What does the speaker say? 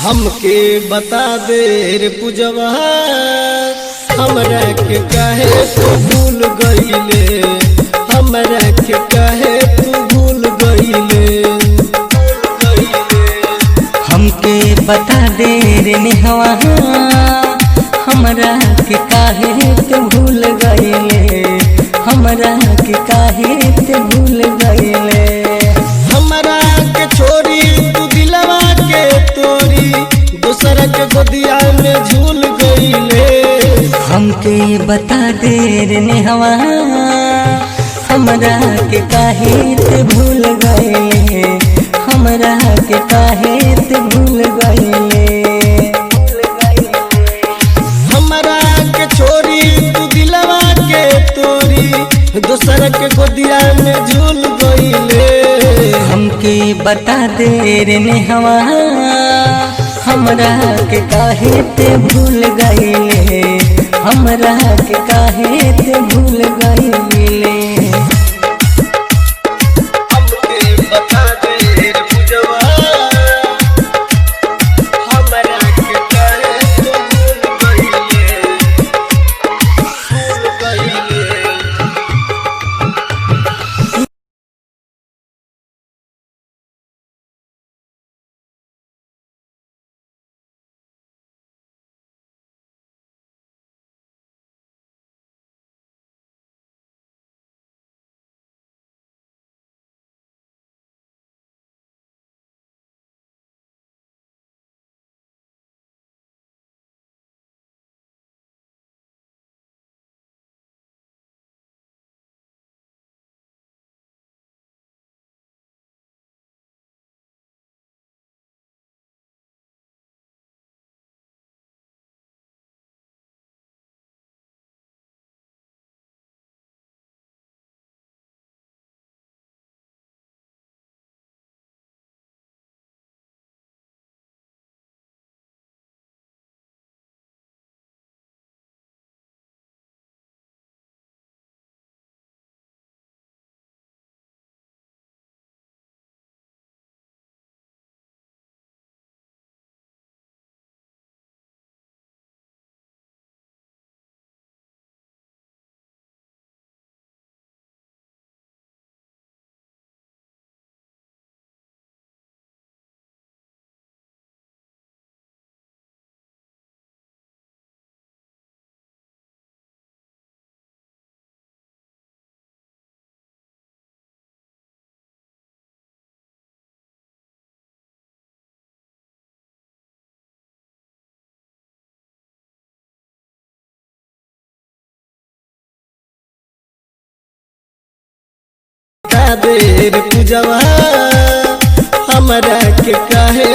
हमके बता दे रे पूजवा हमरा के काहे तू भूल गईले, हमरा के काहे तू भूल गईले। हमके बता दे रे नेहवा हमरा के काहे तू भूल गईले, हमरा के काहे तू भूल गईले। हमरा के छोरी तू दिलवा के तोरी दूसरा के गोदिया में झूल गईले। हमके बता दे रे नेहवा हमरा के काहे तू भूल गईले, हमरा के काहे तू भूल गईले। हमरा के छोरी तू दिलवा के तोरी दूसरा के गोदिया में झूल गईले। हमके बता दे रे नेहवा हमरा के काहे ते भूल गईले, हमरा के काहे ते भूल गईले। हमके बता दे रे पूजवा हमरा के काहे तू भूल गईले, भूल गईले। बता दे रे पूजवा हमरा के काहे